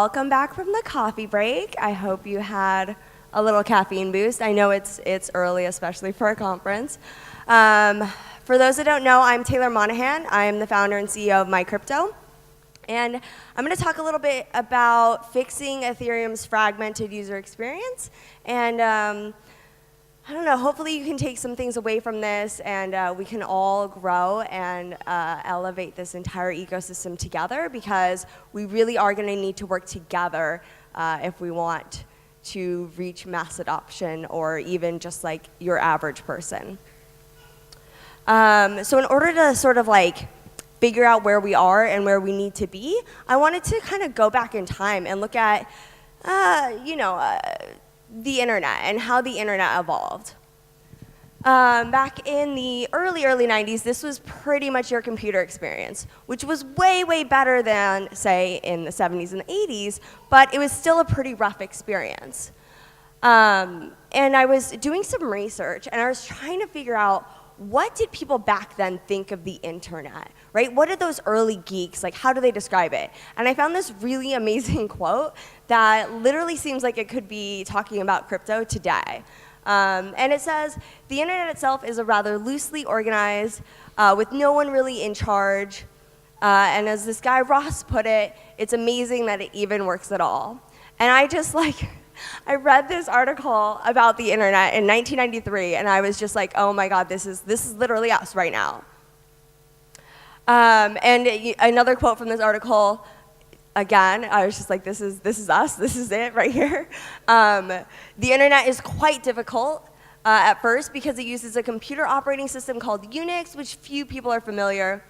welcome back from the coffee break. I hope you had a little caffeine boost. I know it's early, especially for a conference. For those that don't know, I'm Taylor Monahan. I'm the founder and CEO of MyCrypto. And I'm going to talk a little bit about fixing Ethereum's fragmented user experience. And I don't know, hopefully you can take some things away from this and we can all grow and elevate this entire ecosystem together, because we really are going to need to work together if we want to reach mass adoption or even just like your average person. So in order to sort of like figure out where we are and where we need to be, I wanted to kind of go back in time and look at, the internet and how the internet evolved. Back in the early 90s, this was pretty much your computer experience, which was way, way better than, say, in the 70s and the 80s, but it was still a pretty rough experience. And I was doing some research, and I was trying to figure out, what did people back then think of the internet, right? What did those early geeks, like, how do they describe it? And I found this really amazing quote that literally seems like it could be talking about crypto today. And it says, the internet itself is a rather loosely organized, with no one really in charge. And as this guy Ross put it, it's amazing that it even works at all. And I just like, I read this article about the internet in 1993, and I was just like, oh my God, this is literally us right now. And another quote from this article, again, I was just like, this is us, this is it right here. The internet is quite difficult at first because it uses a computer operating system called Unix, which few people are familiar.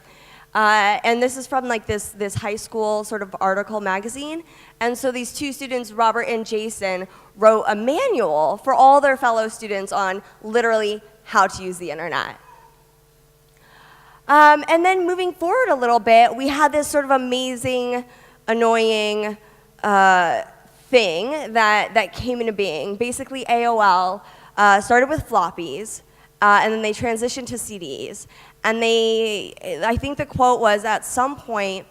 And this is from like this high school sort of article magazine. And so these two students, Robert and Jason, wrote a manual for all their fellow students on literally how to use the internet. And then moving forward a little bit, we had this sort of amazing, annoying thing that came into being. Basically, AOL started with floppies, and then they transitioned to CDs. And I think the quote was, at some point,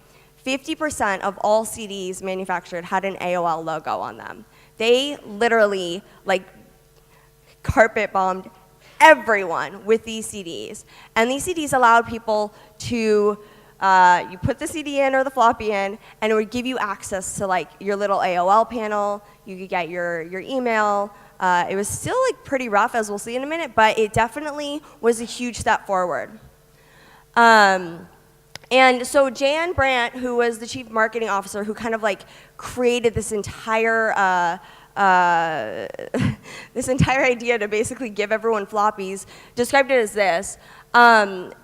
50% of all CDs manufactured had an AOL logo on them. They literally, like, carpet bombed everyone with these CDs. And these CDs allowed people to, you put the CD in or the floppy in, and it would give you access to, like, your little AOL panel. You could get your email. It was still, like, pretty rough, as we'll see in a minute, but it definitely was a huge step forward. And so Jan Brandt, who was the chief marketing officer, who kind of like created this entire idea to basically give everyone floppies, described it as this.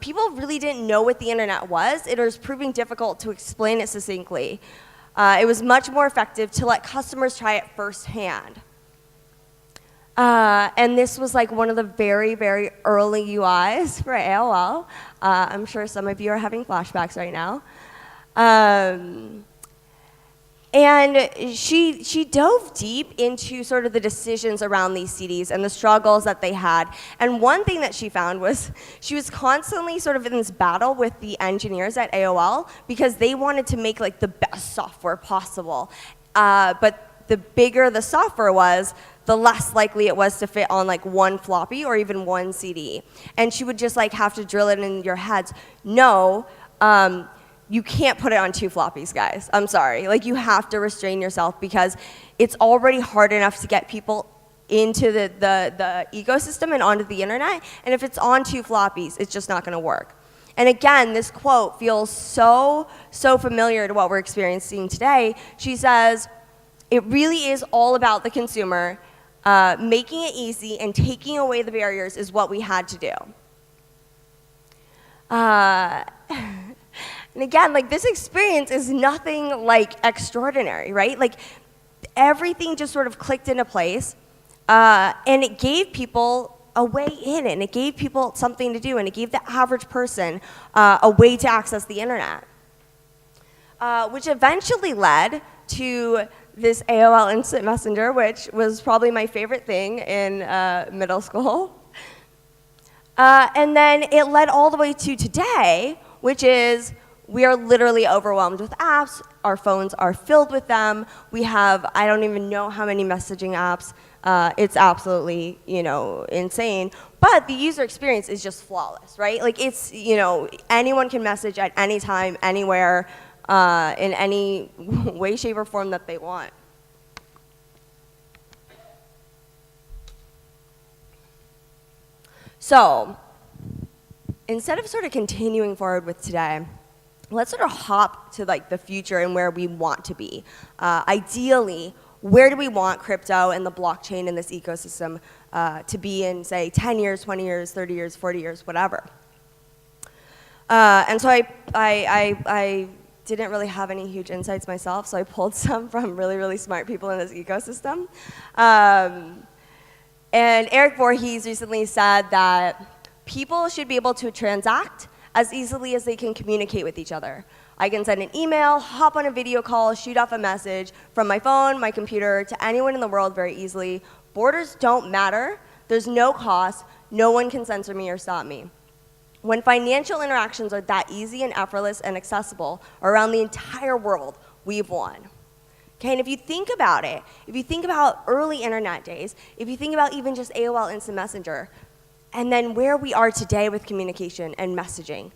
People really didn't know what the internet was. It was proving difficult to explain it succinctly. It was much more effective to let customers try it firsthand. And this was like one of the very, very early UIs for AOL. I'm sure some of you are having flashbacks right now. And she dove deep into sort of the decisions around these CDs and the struggles that they had. And one thing that she found was she was constantly sort of in this battle with the engineers at AOL because they wanted to make like the best software possible. But the bigger the software was, the less likely it was to fit on like one floppy or even one CD. And she would just like have to drill it in your heads. No, you can't put it on two floppies, guys. I'm sorry. Like, you have to restrain yourself because it's already hard enough to get people into the ecosystem and onto the internet. And if it's on two floppies, it's just not going to work. And again, this quote feels so familiar to what we're experiencing today. She says, it really is all about the consumer. Making it easy and taking away the barriers is what we had to do. And again, like, this experience is nothing like extraordinary, right? Like, everything just sort of clicked into place, and it gave people a way in, and it gave people something to do, and it gave the average person a way to access the internet, which eventually led to this AOL Instant Messenger, which was probably my favorite thing in middle school. And then it led all the way to today, which is we are literally overwhelmed with apps. our phones are filled with them. We have, I don't even know how many messaging apps. It's absolutely, insane. But the user experience is just flawless, right? Like it's, anyone can message at any time, anywhere, in any way, shape, or form that they want. So, instead of sort of continuing forward with today, let's sort of hop to like the future and where we want to be. Ideally, where do we want crypto and the blockchain and this ecosystem to be in, say, 10 years, 20 years, 30 years, 40 years, whatever. And so I didn't really have any huge insights myself, so I pulled some from really, really smart people in this ecosystem. And Eric Voorhees recently said that people should be able to transact as easily as they can communicate with each other. I can send an email, hop on a video call, shoot off a message from my phone, my computer, to anyone in the world very easily. Borders don't matter. There's no cost. No one can censor me or stop me. When financial interactions are that easy and effortless and accessible around the entire world, we've won. Okay, and if you think about it, if you think about early internet days, if you think about even just AOL Instant Messenger, and then where we are today with communication and messaging,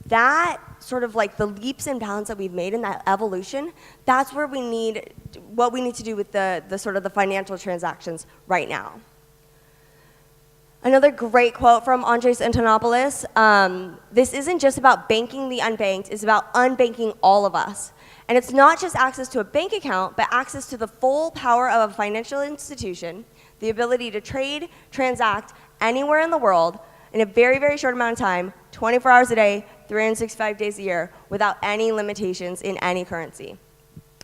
that sort of like the leaps and bounds that we've made in that evolution, that's where what we need to do with the sort of the financial transactions right now. Another great quote from Andres Antonopoulos, this isn't just about banking the unbanked, it's about unbanking all of us. And it's not just access to a bank account, but access to the full power of a financial institution, the ability to trade, transact anywhere in the world in a very, very short amount of time, 24 hours a day, 365 days a year, without any limitations in any currency.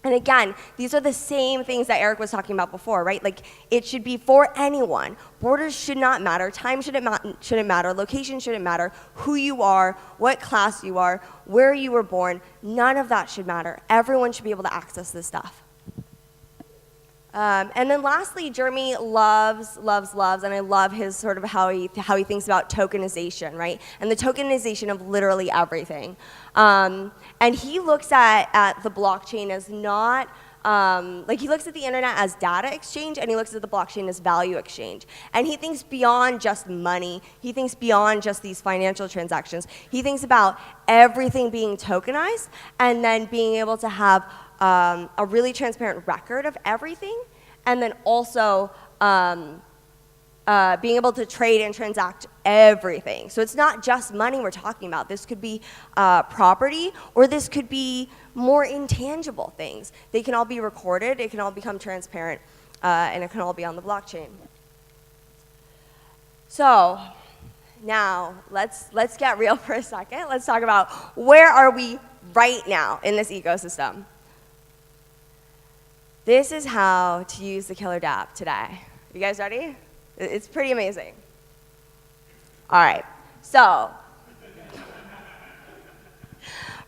And again, these are the same things that Eric was talking about before, right? Like, it should be for anyone. Borders should not matter. Time shouldn't matter. Location shouldn't matter. Who you are, what class you are, where you were born. None of that should matter. Everyone should be able to access this stuff. And then lastly, Jeremy loves, and I love his sort of how he thinks about tokenization, right? And the tokenization of literally everything. And he looks at the blockchain as not, like he looks at the internet as data exchange, and he looks at the blockchain as value exchange. And he thinks beyond just money. He thinks beyond just these financial transactions. He thinks about everything being tokenized, and then being able to have a really transparent record of everything, and then also being able to trade and transact everything. So it's not just money we're talking about. This could be property, or this could be more intangible things. They can all be recorded, it can all become transparent, and it can all be on the blockchain. So now let's get real for a second. Let's talk about where are we right now in this ecosystem. This is how to use the killer dApp today. You guys ready? It's pretty amazing. All right, so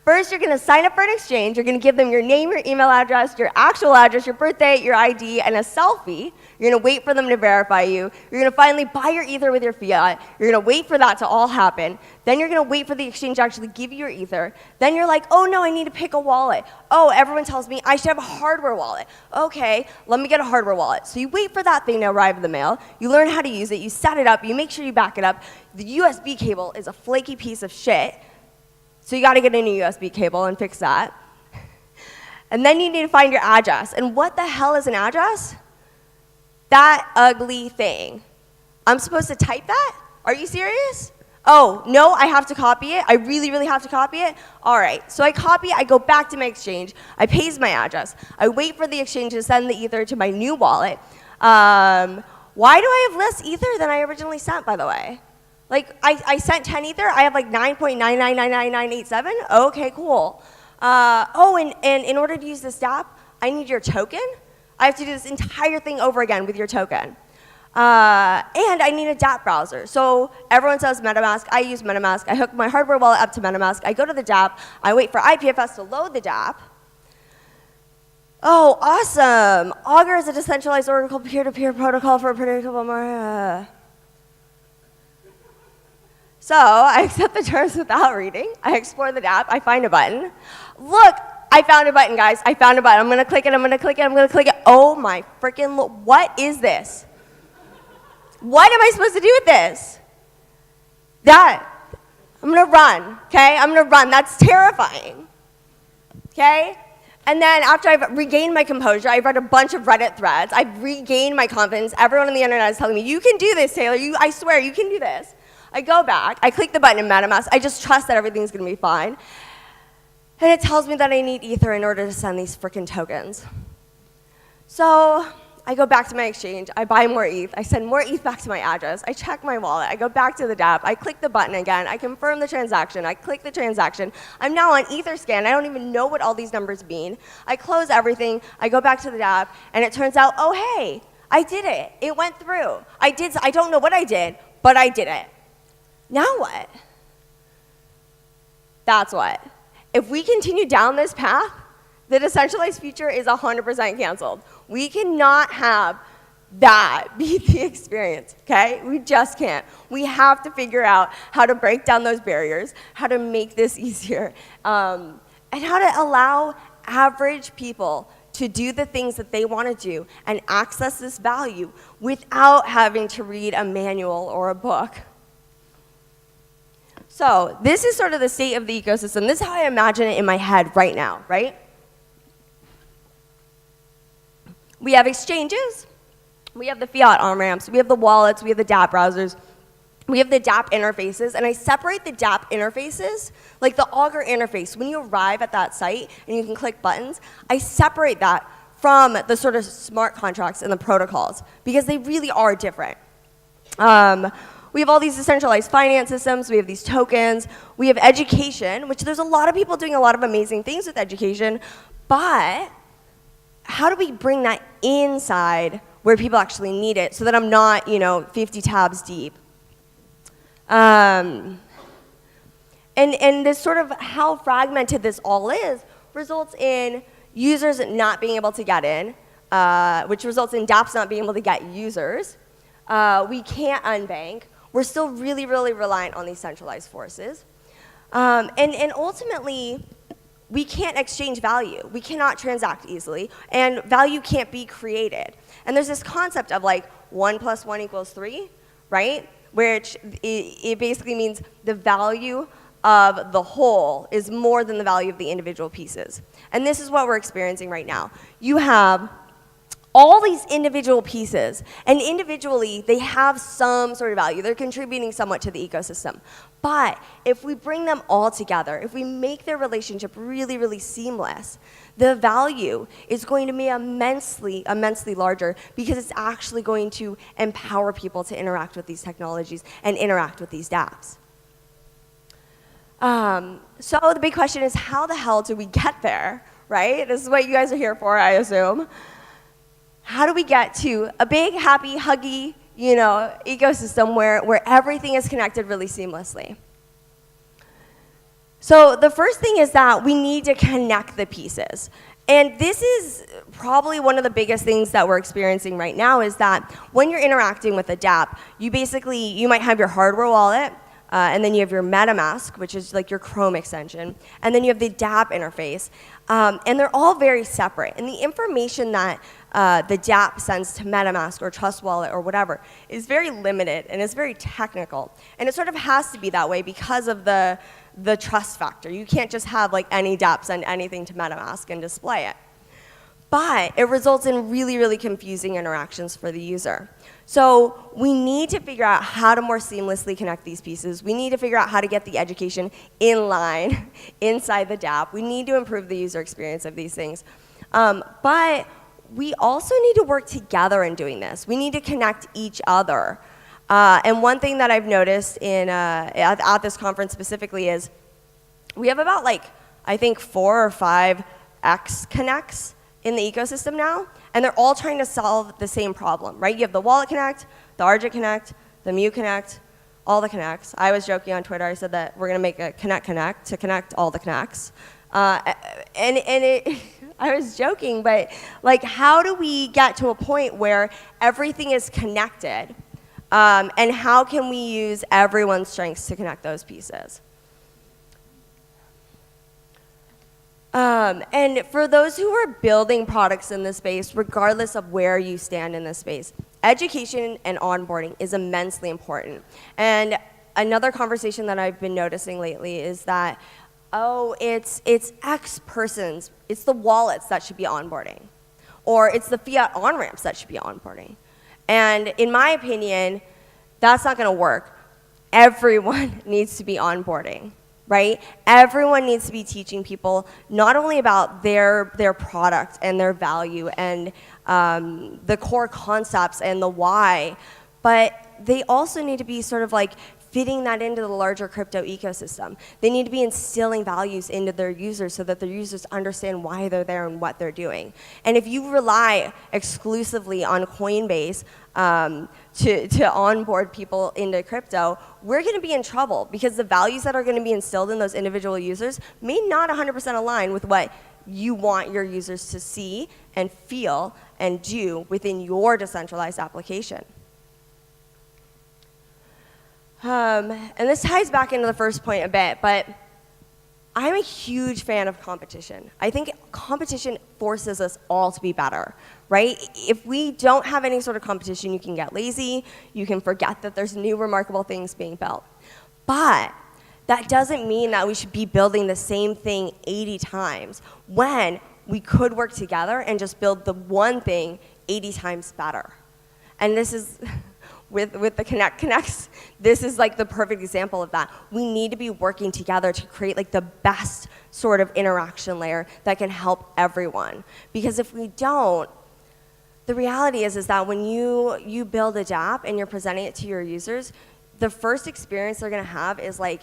first you're gonna sign up for an exchange. You're gonna give them your name, your email address, your actual address, your birthday, your ID, and a selfie. You're gonna wait for them to verify you. You're gonna finally buy your Ether with your fiat. You're gonna wait for that to all happen. Then you're gonna wait for the exchange to actually give you your Ether. Then you're like, oh no, I need to pick a wallet. Oh, everyone tells me I should have a hardware wallet. Okay, let me get a hardware wallet. So you wait for that thing to arrive in the mail. You learn how to use it. You set it up. You make sure you back it up. The USB cable is a flaky piece of shit. So you gotta get a new USB cable and fix that. And then you need to find your address. And what the hell is an address? That ugly thing. I'm supposed to type that? Are you serious? Oh, no, I have to copy it? I really, really have to copy it? All right, so I copy it, I go back to my exchange, I paste my address, I wait for the exchange to send the Ether to my new wallet. Why do I have less Ether than I originally sent, by the way? Like, I sent 10 Ether, I have like 9.9999987? Okay, cool. Oh, and in order to use this dApp, I need your token? I have to do this entire thing over again with your token. And I need a dApp browser. So everyone says MetaMask, I use MetaMask, I hook my hardware wallet up to MetaMask, I go to the dApp, I wait for IPFS to load the dApp. Oh, awesome! Augur is a decentralized Oracle peer-to-peer protocol for a predictable market. So I accept the terms without reading. I explore the dApp. I find a button. Look, I found a button, guys. I found a button. I'm going to click it. I'm going to click it. I'm going to click it. Oh, my freaking what is this? What am I supposed to do with this? That. I'm going to run, okay? I'm going to run. That's terrifying, okay? And then after I've regained my composure, I've read a bunch of Reddit threads. I've regained my confidence. Everyone on the internet is telling me, you can do this, Taylor. I swear, you can do this. I go back. I click the button in MetaMask. I just trust that everything's going to be fine. And it tells me that I need Ether in order to send these freaking tokens. So I go back to my exchange. I buy more ETH. I send more ETH back to my address. I check my wallet. I go back to the dApp. I click the button again. I confirm the transaction. I click the transaction. I'm now on EtherScan. I don't even know what all these numbers mean. I close everything. I go back to the dApp. And it turns out, oh, hey, I did it. It went through. I don't know what I did, but I did it. Now what? That's what. If we continue down this path, the decentralized future is 100% canceled. We cannot have that be the experience, okay? We just can't. We have to figure out how to break down those barriers, how to make this easier, and how to allow average people to do the things that they want to do and access this value without having to read a manual or a book. So this is sort of the state of the ecosystem. This is how I imagine it in my head right now, right? We have exchanges. We have the fiat on-ramps. We have the wallets. We have the dApp browsers. We have the dApp interfaces. And I separate the dApp interfaces, like the Augur interface. When you arrive at that site and you can click buttons, I separate that from the sort of smart contracts and the protocols because they really are different. We have all these decentralized finance systems. We have these tokens. We have education, which there's a lot of people doing a lot of amazing things with education. But how do we bring that inside where people actually need it so that I'm not, 50 tabs deep? And this sort of how fragmented this all is results in users not being able to get in, which results in dApps not being able to get users. We can't unbank. We're still really, really reliant on these centralized forces. And ultimately, we can't exchange value. We cannot transact easily, and value can't be created. And there's this concept of like 1 + 1 = 3, right? Which it basically means the value of the whole is more than the value of the individual pieces. And this is what we're experiencing right now. You have all these individual pieces, and individually, they have some sort of value. They're contributing somewhat to the ecosystem. But if we bring them all together, if we make their relationship really, really seamless, the value is going to be immensely, immensely larger because it's actually going to empower people to interact with these technologies and interact with these dApps. So the big question is, how the hell do we get there, right? This is what you guys are here for, I assume. How do we get to a big, happy, huggy, ecosystem where everything is connected really seamlessly? So the first thing is that we need to connect the pieces. And this is probably one of the biggest things that we're experiencing right now is that when you're interacting with a dApp, you might have your hardware wallet, and then you have your MetaMask, which is like your Chrome extension, and then you have the dApp interface, and they're all very separate. And the information that the dApp sends to MetaMask or Trust Wallet or whatever is very limited and it's very technical. And it sort of has to be that way because of the trust factor. You can't just have like any dApp send anything to MetaMask and display it. But it results in really, really confusing interactions for the user. So we need to figure out how to more seamlessly connect these pieces. We need to figure out how to get the education in line inside the dApp. We need to improve the user experience of these things. But we also need to work together in doing this. We need to connect each other. And one thing that I've noticed at this conference specifically is we have about I think 4 or 5 X connects in the ecosystem now, and they're all trying to solve the same problem, right? You have the Wallet Connect, the RJ Connect, the Mu Connect, all the connects. I was joking on Twitter. I said that we're going to make a Connect to connect all the connects. I was joking, but how do we get to a point where everything is connected, and how can we use everyone's strengths to connect those pieces? And for those who are building products in this space, regardless of where you stand in this space, education and onboarding is immensely important. And another conversation that I've been noticing lately is that, oh, it's X persons, it's the wallets that should be onboarding, or it's the fiat on-ramps that should be onboarding. And in my opinion, that's not gonna work. Everyone needs to be onboarding. Right? Everyone needs to be teaching people not only about their product and their value and the core concepts and the why, but they also need to be sort of like fitting that into the larger crypto ecosystem. They need to be instilling values into their users so that their users understand why they're there and what they're doing. And if you rely exclusively on Coinbase to onboard people into crypto, we're going to be in trouble because the values that are going to be instilled in those individual users may not 100% align with what you want your users to see and feel and do within your decentralized application. And this ties back into the first point a bit, but I'm a huge fan of competition. I think competition forces us all to be better, right? If we don't have any sort of competition, you can get lazy, you can forget that there's new remarkable things being built. But that doesn't mean that we should be building the same thing 80 times when we could work together and just build the one thing 80 times better. And this is with the Connects, this is like the perfect example of that. We need to be working together to create like the best sort of interaction layer that can help everyone. Because if we don't, the reality is that when you build a dApp and you're presenting it to your users, the first experience they're gonna have is like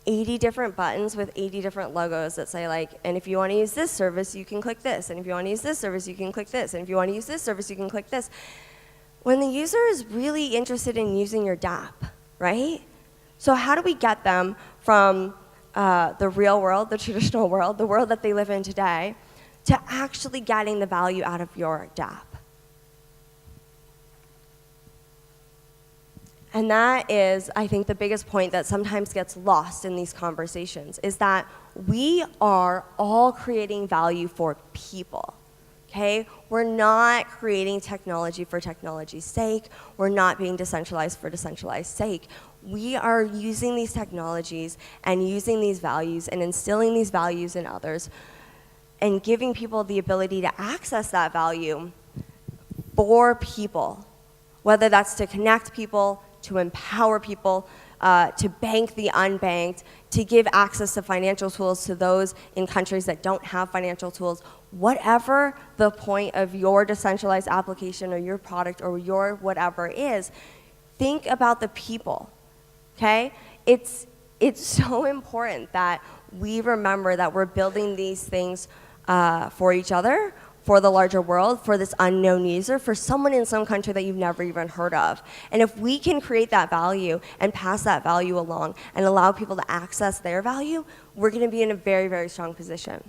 80 different buttons with 80 different logos that say like, and if you wanna use this service, you can click this, and if you wanna use this service, you can click this, and if you wanna use this service, you can click this. When the user is really interested in using your dApp, right? So how do we get them from the real world, the traditional world, the world that they live in today, to actually getting the value out of your dApp? And that is, I think, the biggest point that sometimes gets lost in these conversations, is that we are all creating value for people. Okay? We're not creating technology for technology's sake. We're not being decentralized for decentralized sake. We are using these technologies and using these values and instilling these values in others and giving people the ability to access that value for people, whether that's to connect people, to empower people, to bank the unbanked, to give access to financial tools to those in countries that don't have financial tools. Whatever the point of your decentralized application or your product or your whatever is, think about the people, okay? It's so important that we remember that we're building these things for each other, for the larger world, for this unknown user, for someone in some country that you've never even heard of. And if we can create that value and pass that value along and allow people to access their value, we're gonna be in a very, very strong position.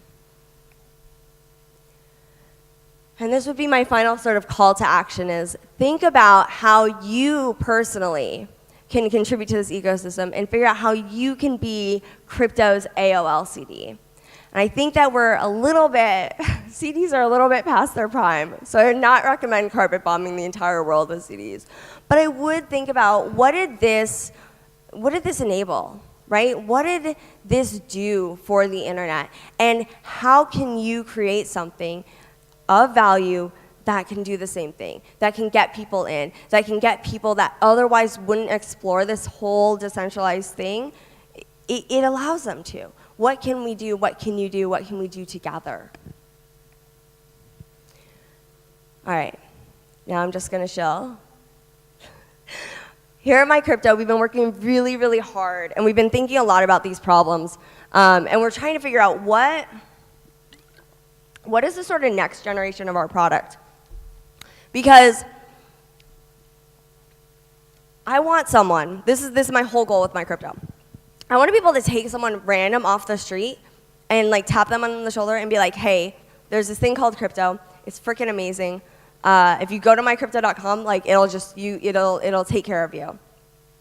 And this would be my final sort of call to action is think about how you personally can contribute to this ecosystem and figure out how you can be crypto's AOL CD. And I think that we're a little bit, CDs are a little bit past their prime, so I would not recommend carpet bombing the entire world with CDs. But I would think about what did this enable, right? What did this do for the internet? And how can you create something of value that can do the same thing, that can get people in, that can get people that otherwise wouldn't explore this whole decentralized thing, it allows them to. What can we do? What can you do? What can we do together? All right, now I'm just gonna chill. Here at My Crypto, we've been working really, really hard, and we've been thinking a lot about these problems, and we're trying to figure out what is the sort of next generation of our product? Because I want someone, this is my whole goal with My Crypto. I want to be able to take someone random off the street and like tap them on the shoulder and be like, hey, there's this thing called crypto. It's freaking amazing. If you go to mycrypto.com, like it'll take care of you.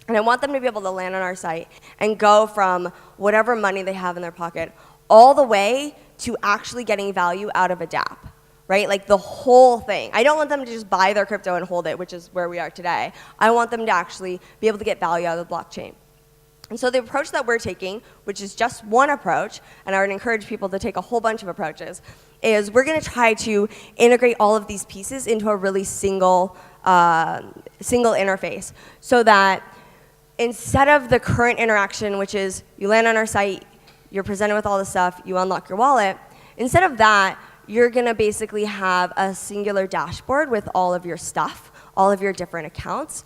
And I want them to be able to land on our site and go from whatever money they have in their pocket all the way to actually getting value out of a dApp, right? Like the whole thing. I don't want them to just buy their crypto and hold it, which is where we are today. I want them to actually be able to get value out of the blockchain. And so the approach that we're taking, which is just one approach, and I would encourage people to take a whole bunch of approaches, is we're going to try to integrate all of these pieces into a really single interface, so that instead of the current interaction, which is you land on our site, you're presented with all this stuff, you unlock your wallet, instead of that, you're going to basically have a singular dashboard with all of your stuff, all of your different accounts.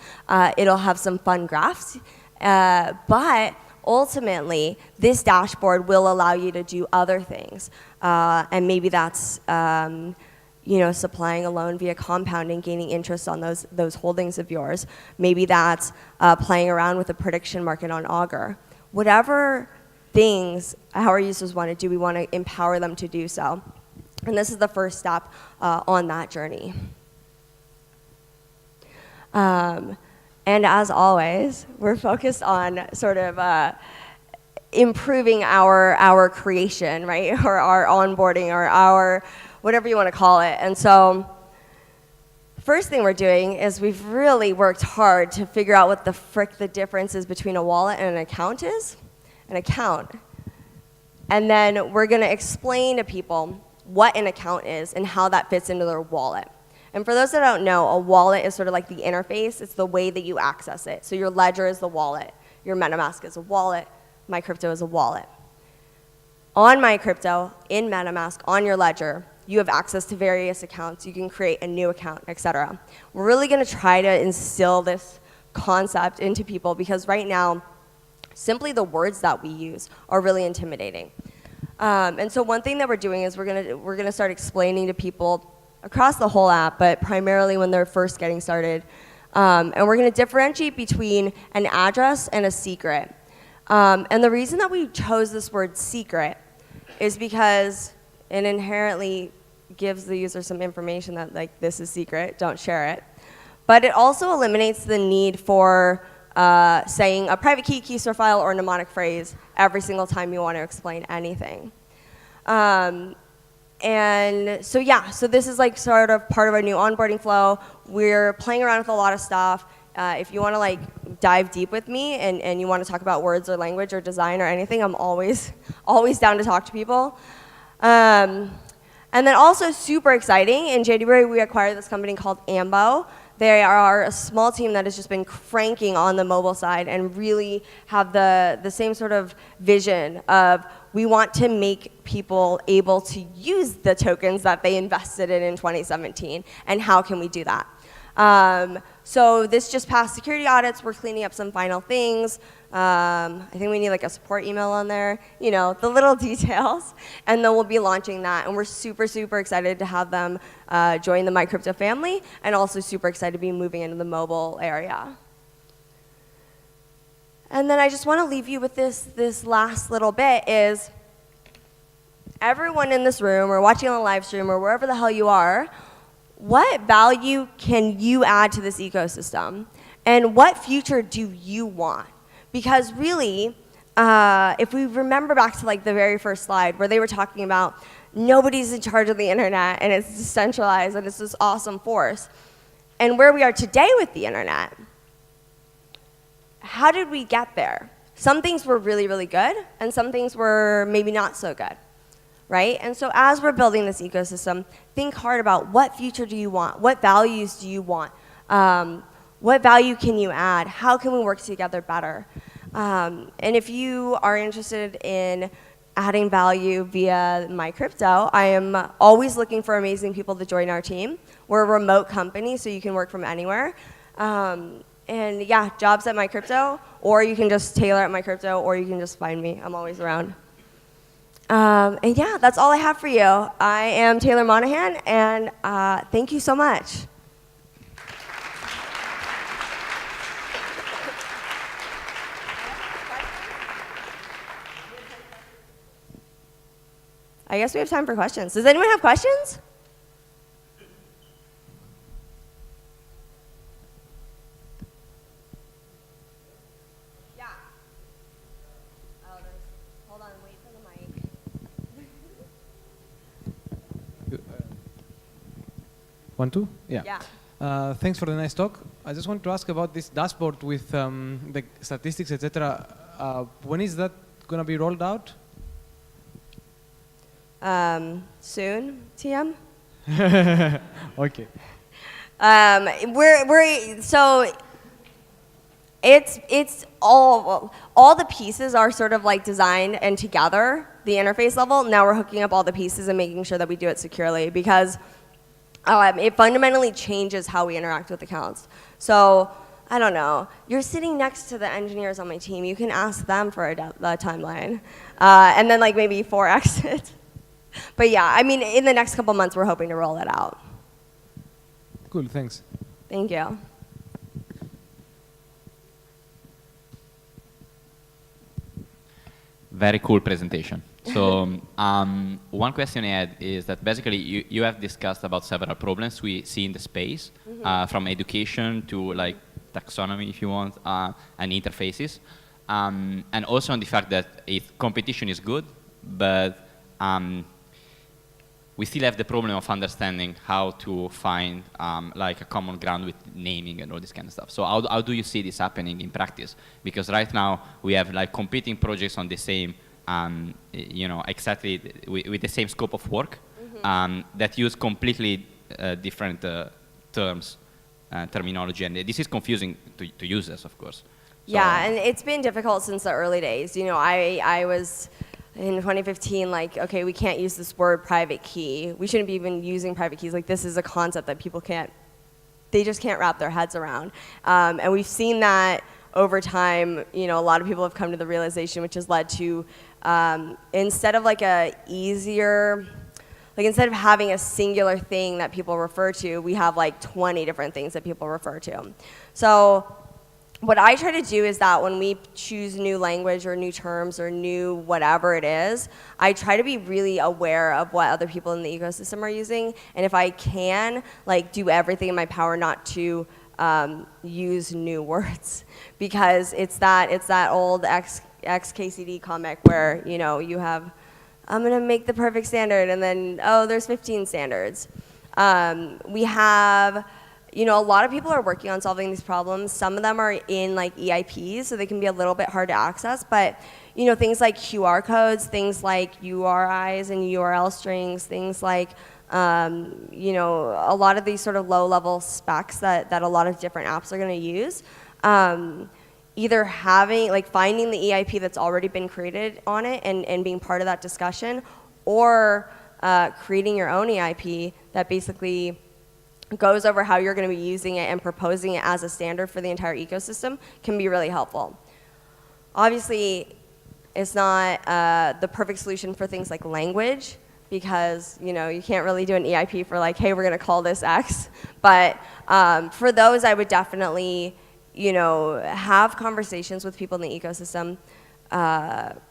It'll have some fun graphs. But ultimately, this dashboard will allow you to do other things. And maybe that's supplying a loan via compounding, gaining interest on those holdings of yours. Maybe that's playing around with the prediction market on Augur. Whatever things our users want to do, we want to empower them to do so. And this is the first step on that journey. And as always, we're focused on sort of improving our creation, right? Or our onboarding, or our whatever you want to call it. And so first thing we're doing is we've really worked hard to figure out what the frick the difference is between a wallet and an account is. An account. And then we're going to explain to people what an account is and how that fits into their wallet. And for those that don't know, a wallet is sort of like the interface. It's the way that you access it. So your ledger is the wallet. Your MetaMask is a wallet. MyCrypto is a wallet. On MyCrypto, in MetaMask, on your ledger, you have access to various accounts. You can create a new account, etc. We're really going to try to instill this concept into people, because right now, simply the words that we use are really intimidating. And so one thing that we're doing is we're gonna start explaining to people across the whole app, but primarily when they're first getting started. And we're going to differentiate between an address and a secret. And the reason that we chose this word secret is because it inherently gives the user some information that, like, this is secret, don't share it. But it also eliminates the need for saying a private key store file, or a mnemonic phrase every single time you want to explain anything. And so yeah, so this is like sort of part of our new onboarding flow. We're playing around with a lot of stuff. If you want to like dive deep with me and you want to talk about words or language or design or anything, I'm always down to talk to people. And then also super exciting, in January we acquired this company called Ambo. They are a small team that has just been cranking on the mobile side and really have the same sort of vision of, we want to make people able to use the tokens that they invested in 2017, and how can we do that? So this just passed security audits. We're cleaning up some final things. I think we need like a support email on there, you know, the little details. And then we'll be launching that. And we're super, super excited to have them join the MyCrypto family, and also super excited to be moving into the mobile area. And then I just want to leave you with this last little bit is, everyone in this room or watching on the live stream or wherever the hell you are, what value can you add to this ecosystem? And what future do you want? Because really, if we remember back to like the very first slide where they were talking about nobody's in charge of the internet and it's decentralized and it's this awesome force, and where we are today with the internet, how did we get there? Some things were really, really good, and some things were maybe not so good, right? And so as we're building this ecosystem, think hard about what future do you want? What values do you want? What value can you add? How can we work together better? And if you are interested in adding value via MyCrypto, I am always looking for amazing people to join our team. We're a remote company, so you can work from anywhere. And yeah, jobs at MyCrypto, or you can just tailor at MyCrypto, or you can just find me. I'm always around. And yeah, that's all I have for you. I am Taylor Monahan, and thank you so much. I guess we have time for questions. Does anyone have questions? 1, 2? Yeah. Yeah. Thanks for the nice talk. I just want to ask about this dashboard with the statistics, etc. When is that going to be rolled out? Soon, TM? Okay. So it's all the pieces are sort of like designed and together, the interface level. Now we're hooking up all the pieces and making sure that we do it securely, because it fundamentally changes how we interact with accounts. So I don't know. You're sitting next to the engineers on my team. You can ask them for a timeline, and then like maybe 4x it. But yeah, I mean, in the next couple months, we're hoping to roll it out. Cool, thanks. Thank you. Very cool presentation. So one question I had is that basically you have discussed about several problems we see in the space, from education to like taxonomy, if you want, and interfaces, and also on the fact that competition is good, but we still have the problem of understanding how to find like a common ground with naming and all this kind of stuff. So how do you see this happening in practice? Because right now we have like competing projects on the same, exactly with the same scope of work, that use completely different terms, terminology, and this is confusing to users, of course. So, yeah, and it's been difficult since the early days. You know, I was in 2015, like, okay, we can't use this word private key. We shouldn't be even using private keys. Like, this is a concept that people they just can't wrap their heads around. And we've seen that over time. You know, a lot of people have come to the realization, which has led to, instead of like instead of having a singular thing that people refer to, we have like 20 different things that people refer to. So what I try to do is that when we choose new language or new terms or new whatever it is, I try to be really aware of what other people in the ecosystem are using, and if I can, like, do everything in my power not to use new words, because it's that old EthCC comic where, you know, you have, I'm gonna make the perfect standard, and then, oh, there's 15 standards. We have, you know, a lot of people are working on solving these problems. Some of them are in like EIPs, so they can be a little bit hard to access, but, you know, things like QR codes, things like URIs and URL strings, things like, you know, a lot of these sort of low-level specs that a lot of different apps are gonna use. Either finding the EIP that's already been created on it and being part of that discussion, or creating your own EIP that basically goes over how you're going to be using it and proposing it as a standard for the entire ecosystem can be really helpful. Obviously, it's not the perfect solution for things like language, because, you know, you can't really do an EIP for like, hey, we're going to call this X. But for those, I would definitely, you know, have conversations with people in the ecosystem,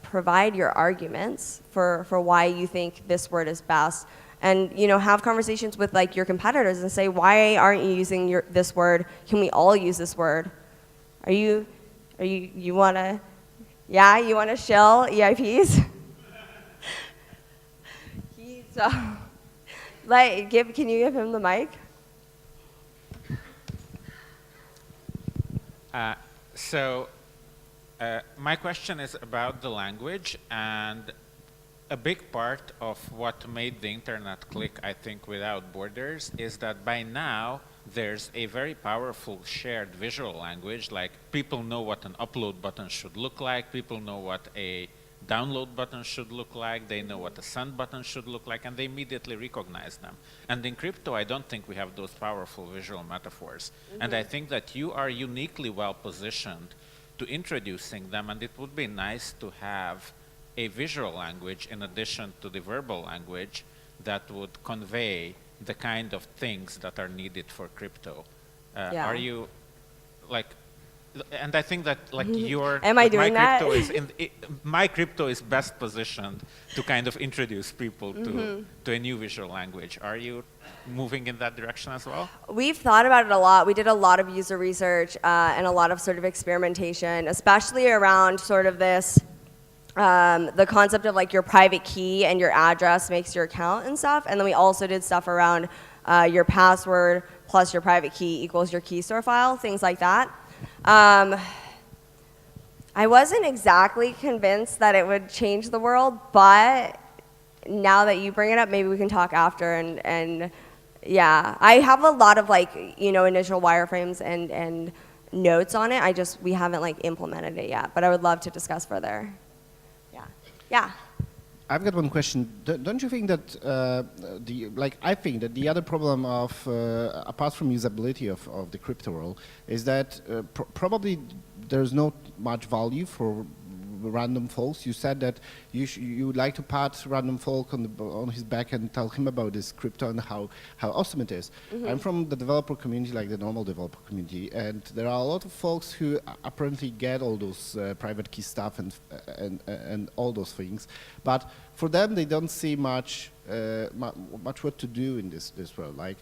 provide your arguments for why you think this word is best, and, you know, have conversations with like your competitors and say, why aren't you using this word? Can we all use this word? You wanna shill EIPs? Can you give him the mic? My question is about the language, and a big part of what made the internet click, I think, without borders, is that by now there's a very powerful shared visual language. Like, people know what an upload button should look like, people know what a download button should look like, they know what a send button should look like, and they immediately recognize them. And in crypto, I don't think we have those powerful visual metaphors. And I think that you are uniquely well positioned to introducing them, and it would be nice to have a visual language in addition to the verbal language that would convey the kind of things that are needed for crypto. Are you, like, and I think that, like, your my crypto is best positioned to kind of introduce people to a new visual language. Are you moving in that direction as well? We've thought about it a lot. We did a lot of user research and a lot of sort of experimentation, especially around sort of this, the concept of like your private key and your address makes your account and stuff. And then we also did stuff around your password plus your private key equals your key store file, things like that. I wasn't exactly convinced that it would change the world, but now that you bring it up, maybe we can talk after. And yeah, I have a lot of initial wireframes and notes on it. We haven't implemented it yet, but I would love to discuss further. Yeah. Yeah. I've got one question. Don't you think that I think that the other problem of apart from usability of the crypto world is that probably there's not much value for random folks. You said that you would like to pat random folk on his back and tell him about this crypto and how awesome it is. Mm-hmm. I'm from the developer community, like the normal developer community, and there are a lot of folks who apparently get all those private key stuff and all those things, but for them they don't see much what to do in this world. Like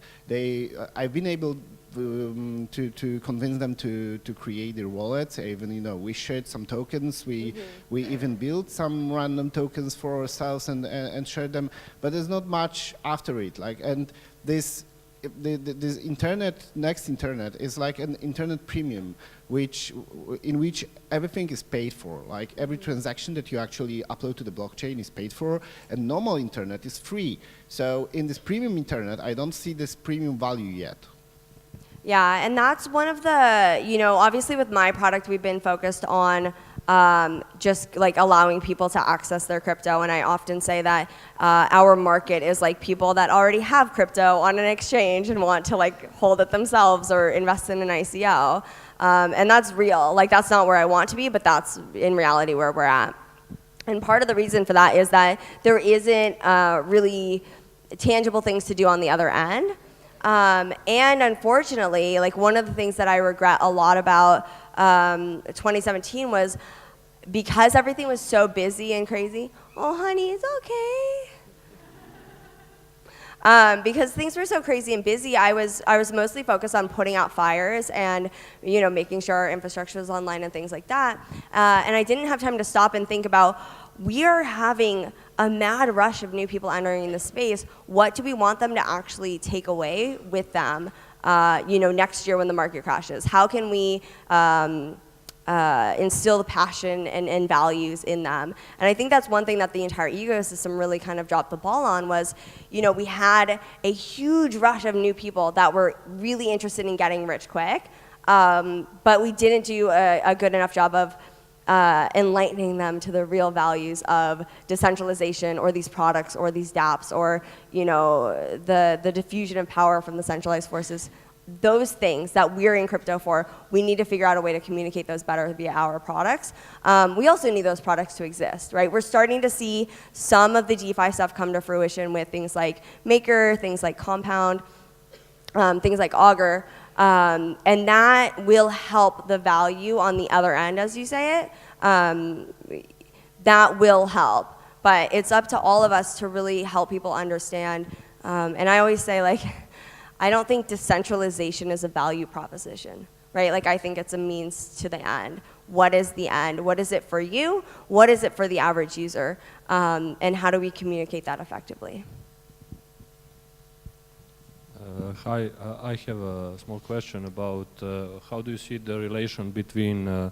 I've been able to convince them to create their wallets. Even we shared some tokens. We even built some random tokens for ourselves and shared them. But there's not much after it. This next internet is like an internet premium, in which everything is paid for. Like every transaction that you actually upload to the blockchain is paid for, and normal internet is free. So in this premium internet, I don't see this premium value yet. Yeah, and that's one of the, obviously with my product, we've been focused on just allowing people to access their crypto. And I often say that our market is people that already have crypto on an exchange and want to hold it themselves or invest in an ICO. And that's real. That's not where I want to be, but that's in reality where we're at. And part of the reason for that is that there isn't really tangible things to do on the other end. And unfortunately, one of the things that I regret a lot about 2017 was because everything was so busy and crazy. Oh, honey, it's okay. Because things were so crazy and busy, I was mostly focused on putting out fires and making sure our infrastructure was online and things like that. And I didn't have time to stop and think about, we are having a mad rush of new people entering the space. What do we want them to actually take away with them, next year when the market crashes? How can we instill the passion and values in them? And I think that's one thing that the entire ecosystem really kind of dropped the ball on was, we had a huge rush of new people that were really interested in getting rich quick, but we didn't do a good enough job of enlightening them to the real values of decentralization or these products or these dApps or the diffusion of power from the centralized forces. Those things that we're in crypto for, we need to figure out a way to communicate those better via our products. We also need those products to exist, right? We're starting to see some of the DeFi stuff come to fruition with things like Maker, things like Compound, things like Augur. And that will help the value on the other end, as you say it. That will help. But it's up to all of us to really help people understand. And I always say, I don't think decentralization is a value proposition, right? I think it's a means to the end. What is the end? What is it for you? What is it for the average user? And how do we communicate that effectively? Hi, I have a small question about how do you see the relation between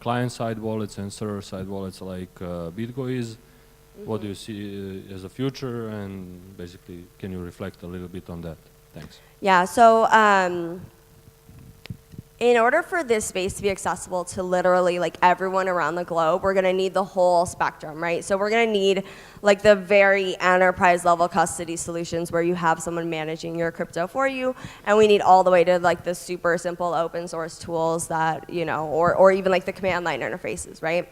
client-side wallets and server-side wallets like BitGo is? Mm-hmm. What do you see as a future, and basically, can you reflect a little bit on that? Thanks. Yeah, so in order for this space to be accessible to literally everyone around the globe, we're gonna need the whole spectrum, right? So we're gonna need the very enterprise level custody solutions where you have someone managing your crypto for you, and we need all the way to the super simple open source tools that, or even the command line interfaces, right?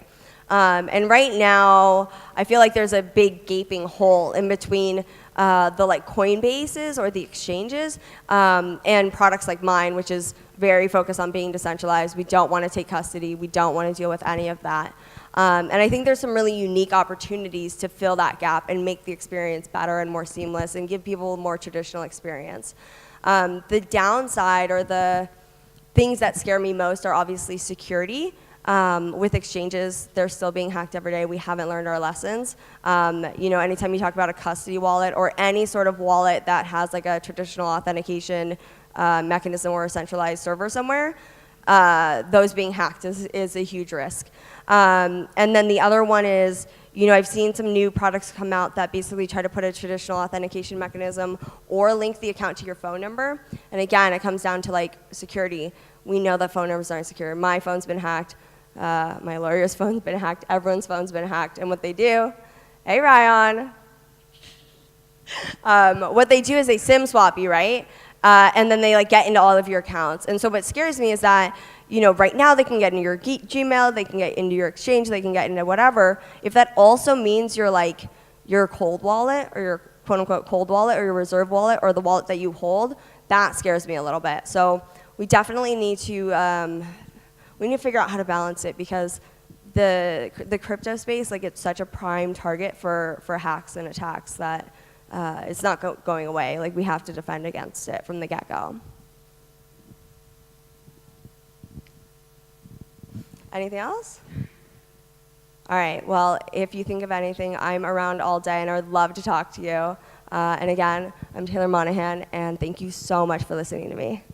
And right now, I feel there's a big gaping hole in between the Coinbases or the exchanges and products like mine, which is very focused on being decentralized. We don't want to take custody. We don't want to deal with any of that. And I think there's some really unique opportunities to fill that gap and make the experience better and more seamless and give people a more traditional experience. The downside or the things that scare me most are obviously security. With exchanges, they're still being hacked every day. We haven't learned our lessons. You know, anytime you talk about a custody wallet or any sort of wallet that has like a traditional authentication mechanism or a centralized server somewhere, those being hacked is a huge risk. And then the other one is, you know, I've seen some new products come out that basically try to put a traditional authentication mechanism or link the account to your phone number. And again, it comes down to like security. We know that phone numbers aren't secure. My phone's been hacked. My lawyer's phone's been hacked. Everyone's phone's been hacked. And what they do, hey Ryan, what they do is they SIM swap you, right? And then they like get into all of your accounts. And so what scares me is that, you know, right now they can get into your Gmail, they can get into your exchange, they can get into whatever. If that also means your cold wallet or your quote unquote cold wallet or your reserve wallet or the wallet that you hold, that scares me a little bit. So we definitely need to figure out how to balance it, because the crypto space, like, it's such a prime target for hacks and attacks that it's not going away. Like, we have to defend against it from the get-go. Anything else? All right, well, if you think of anything, I'm around all day and I would love to talk to you. And again, I'm Taylor Monahan, and thank you so much for listening to me.